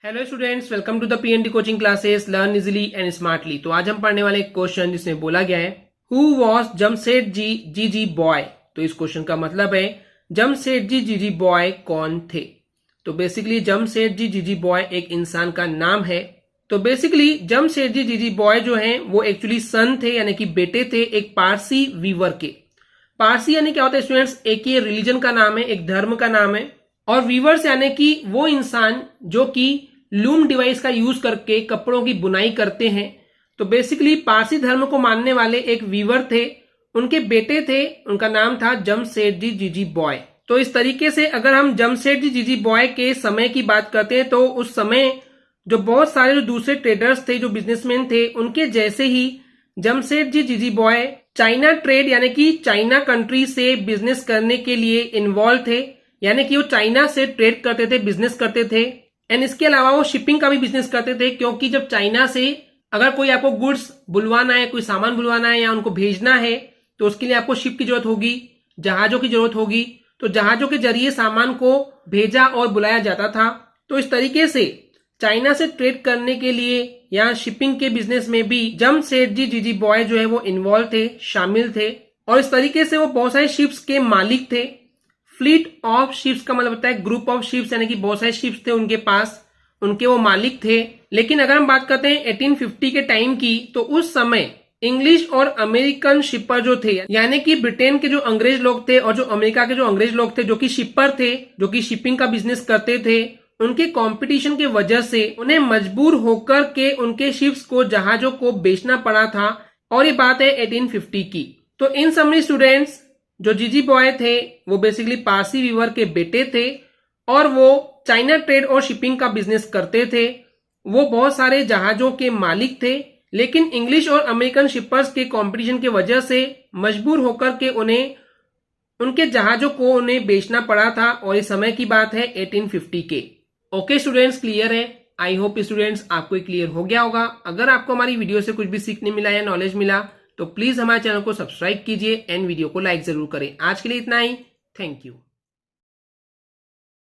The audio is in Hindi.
Hello students, welcome to the PND coaching classes learn easily and smartly. तो आज हम पढ़ने वाले एक क्वेश्चन जिसमें बोला गया है हु वॉज जमशेदजी जीजी बॉय। तो इस क्वेश्चन का मतलब है जमशेदजी जीजी बॉय कौन थे। तो बेसिकली जमशेदजी जीजी बॉय एक इंसान का नाम है। तो बेसिकली जमशेदजी जीजी बॉय जो है वो एक्चुअली सन थे, यानी कि बेटे थे एक पारसी वीवर के। पारसी यानी क्या होता है स्टूडेंट्स, एक ये रिलीजन का नाम है, एक धर्म का नाम है। और वीवर्स यानी कि वो इंसान जो कि लूम डिवाइस का यूज करके कपड़ों की बुनाई करते हैं। तो बेसिकली पारसी धर्म को मानने वाले एक वीवर थे, उनके बेटे थे, उनका नाम था जमशेदजी जीजी बॉय। तो इस तरीके से अगर हम जमशेदजी जीजी बॉय के समय की बात करते हैं तो उस समय जो बहुत सारे जो दूसरे ट्रेडर्स थे, जो बिजनेसमैन थे, उनके जैसे ही जमशेदजी जीजी बॉय चाइना ट्रेड यानी कि चाइना कंट्री से बिजनेस करने के लिए इन्वॉल्व थे, यानी कि वो चाइना से ट्रेड करते थे, बिजनेस करते थे। एंड इसके अलावा वो शिपिंग का भी बिजनेस करते थे, क्योंकि जब चाइना से अगर कोई आपको गुड्स बुलवाना है, कोई सामान बुलवाना है या उनको भेजना है, तो उसके लिए आपको शिप की जरूरत होगी, जहाजों की जरूरत होगी। तो जहाजों के जरिए सामान को भेजा और बुलाया जाता था। तो इस तरीके से चाइना से ट्रेड करने के लिए या शिपिंग के बिजनेस में भी जमशेदजी जीजी बॉय जो है वो इन्वॉल्व थे, शामिल थे। और इस तरीके से वो बहुत सारे शिप्स के मालिक थे। फ्लीट ऑफ शिप्स का मतलब होता है ग्रुप ऑफ शिप्स, यानी कि बहुत सारे शिप्स थे उनके पास, उनके वो मालिक थे। लेकिन अगर हम बात करते हैं 1850 के टाइम की, तो उस समय इंग्लिश और अमेरिकन शिपर जो थे, यानी कि ब्रिटेन के जो अंग्रेज लोग थे और जो अमेरिका के जो अंग्रेज लोग थे जो कि शिपर थे, जो कि शिपिंग का बिजनेस करते थे, उनके कंपटीशन की वजह से उन्हें मजबूर होकर के उनके शिप्स को, जहाजों को बेचना पड़ा था। और ये बात है 1850 की। तो इन समरी स्टूडेंट्स, जो जीजी बॉय थे वो बेसिकली पारसी वीवर के बेटे थे और वो चाइना ट्रेड और शिपिंग का बिजनेस करते थे। वो बहुत सारे जहाजों के मालिक थे, लेकिन इंग्लिश और अमेरिकन शिपर्स के कंपटीशन की वजह से मजबूर होकर के उन्हें उनके जहाजों को उन्हें बेचना पड़ा था। और इस समय की बात है 1850 के। ओके स्टूडेंट्स, क्लियर है? आई होप स्टूडेंट्स आपको क्लियर हो गया होगा। अगर आपको हमारी वीडियो से कुछ भी सीखने मिला या नॉलेज मिला तो प्लीज हमारे चैनल को सब्सक्राइब कीजिए एंड वीडियो को लाइक जरूर करें। आज के लिए इतना ही। Thank you.